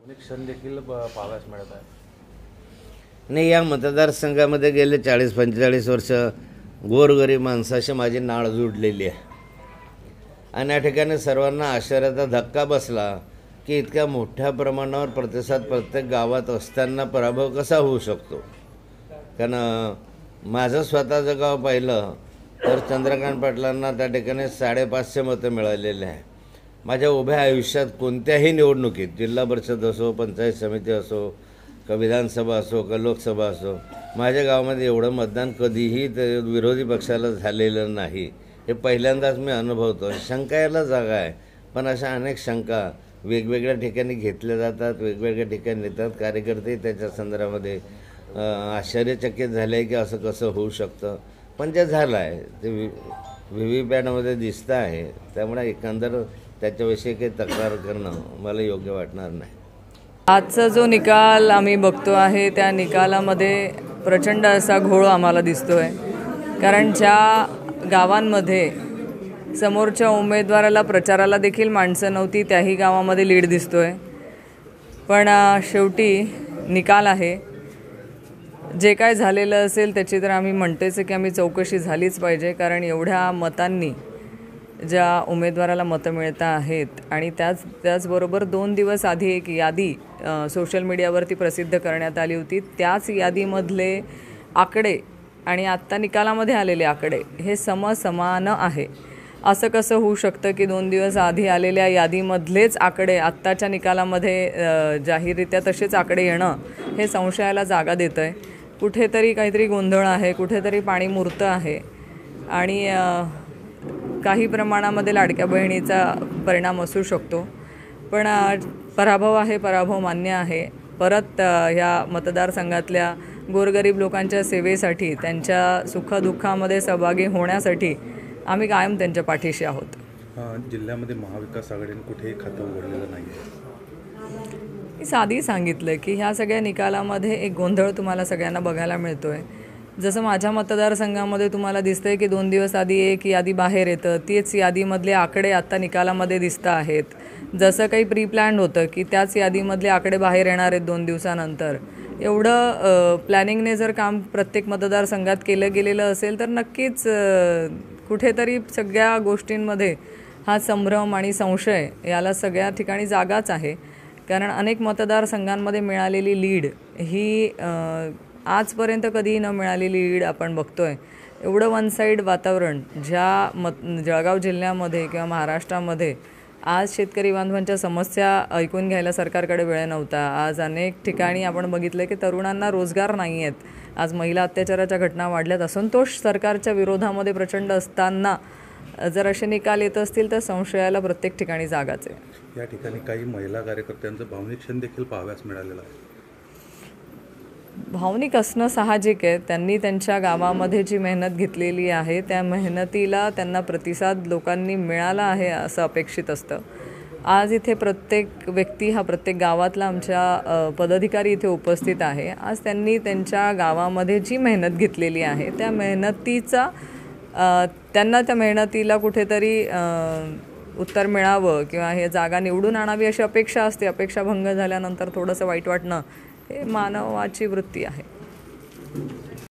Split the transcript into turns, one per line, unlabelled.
क्षण देखील पाहावयास मिळत आहे.
नाही, या मतदारसंघामध्ये गेले 40-45 वर्ष गोरगरीब माणसाशी माझी नाळ जुडलेली आहे आणि या ठिकाणी सर्वांना आश्चर्याचा धक्का बसला की इतक्या मोठ्या प्रमाणावर प्रतिसाद प्रत्येक गावात असताना पराभव कसा होऊ शकतो. कारण माझं स्वतःचं गाव पाहिलं तर चंद्रकांत पाटलांना त्या ठिकाणी 550 मतं मिळालेली आहे. माझ्या उभ्या आयुष्यात कोणत्याही निवडणुकीत, जिल्हा परिषद असो, पंचायत समिती असो, का विधानसभा असो, का लोकसभा असो, माझ्या गावामध्ये एवढं मतदान कधीही विरोधी पक्षाला झालेलं नाही. हे पहिल्यांदाच मी अनुभवतो. शंका यायला जागा आहे, पण अशा अनेक शंका वेगवेगळ्या ठिकाणी घेतल्या जातात, वेगवेगळ्या ठिकाणी येतात. कार्यकर्ते त्याच्या संदर्भामध्ये आश्चर्यचकित झाले आहे की असं कसं होऊ शकतं. पण जे झालं आहे ते व्हीव्हीपॅटमध्ये दिसतं आहे. त्यामुळे एकंदर त्याच्याविषयी काही तक्रार करणं मला योग्य वाटणार नाही.
आजचा जो निकाल आम्ही बघतो आहे त्या निकालामध्ये प्रचंड असा घोळ आम्हाला दिसतो आहे. कारण ज्या गावांमध्ये समोरच्या उमेदवाराला प्रचाराला देखील माणसं नव्हती त्याही गावामध्ये लीड दिसतो आहे. पण शेवटी निकाल आहे. जे काय झालेलं असेल त्याची तर आम्ही म्हणतेच की आम्ही चौकशी झालीच पाहिजे. कारण एवढ्या मतांनी ज्या उमेदवाराला मतं मिळत आहेत आणि त्याचबरोबर 2 दिवस आधी एक यादी सोशल मीडियावरती प्रसिद्ध करण्यात आली होती. त्याच यादीमधले आकडे आणि आत्ता निकालामध्ये आलेले आकडे हे समान आहे. असं कसं होऊ शकतं की 2 दिवस आधी आलेल्या यादीमधलेच आकडे आत्ताच्या निकालामध्ये जाहीररित्या तसेच आकडे येणं हे संशयाला जागा देतं आहे. कुठेतरी काहीतरी गोंधळ आहे, कुठेतरी पाणी मुरतं आहे आणि काही प्रमाणामध्ये लाडक्या बहिणीचा परिणाम असू शकतो. पण पराभव आहे, पराभव मान्य आहे. परत ह्या मतदारसंघातल्या गोरगरीब लोकांच्या सेवेसाठी, त्यांच्या सुखदुःखामध्ये सहभागी होण्यासाठी आम्ही कायम त्यांच्या पाठीशी आहोत.
जिल्ह्यामध्ये महाविकास आघाडीने कुठेही खातं उघडलेलं नाही.
मी साधी सांगितलं की ह्या सगळ्या निकालामध्ये एक गोंधळ तुम्हाला सगळ्यांना बघायला मिळतो आहे. जसं माझ्या मतदारसंघामध्ये तुम्हाला दिसतं आहे की 2 दिवस आधी एक यादी बाहेर येतं, तीच यादीमधले आकडे आत्ता निकालामध्ये दिसत आहेत. जसं काही प्री प्लॅन्ड होतं की त्याच यादीमधले आकडे बाहेर येणार आहेत 2 दिवसानंतर. एवढं प्लॅनिंगने जर काम प्रत्येक मतदारसंघात केलं गेलेलं असेल तर नक्कीच कुठेतरी सगळ्या गोष्टींमध्ये हा संभ्रम आणि संशय याला सगळ्या ठिकाणी जागाच आहे. कारण अनेक मतदारसंघांमध्ये मिळालेली लीड ही आजपर्यंत कधीही न मिळालेली लीड आपण बघतो आहे. एवढं वन साईड वातावरण जळगाव जिल्ह्यामध्ये किंवा महाराष्ट्रामध्ये आज शेतकरी बांधवांच्या समस्या ऐकून घ्यायला सरकारकडे वेळ नव्हता. आज अनेक ठिकाणी आपण बघितलं की तरुणांना रोजगार नाही आहेत. आज महिला अत्याचाराच्या घटना वाढल्यात. असंतोष सरकारच्या विरोधामध्ये प्रचंड असताना जर असे निकाल येत असतील तर संशयाला प्रत्येक ठिकाणी जागाच आहे.
या ठिकाणी काही महिला कार्यकर्त्यांचं भावनिक क्षण देखील पाहाव्यास मिळालेलं आहे.
भावनिक असणं साहजिक आहे. त्यांनी त्यांच्या गावामध्ये जी मेहनत घेतलेली आहे त्या मेहनतीला त्यांना प्रतिसाद लोकांनी मिळाला आहे असं अपेक्षित असतं. आज इथे प्रत्येक व्यक्ती हा प्रत्येक गावातला आमच्या पदाधिकारी इथे उपस्थित आहे. आज त्यांनी त्यांच्या गावामध्ये जी मेहनत घेतलेली आहे त्या मेहनतीचा त्यांना त्या मेहनतीला कुठेतरी उत्तर मिळावं किंवा हे जागा निवडून आणावी अशी अपेक्षा असते. अपेक्षा भंग झाल्यानंतर थोडंसं वाईट वाटणं हे मानवाची वृत्ती आहे.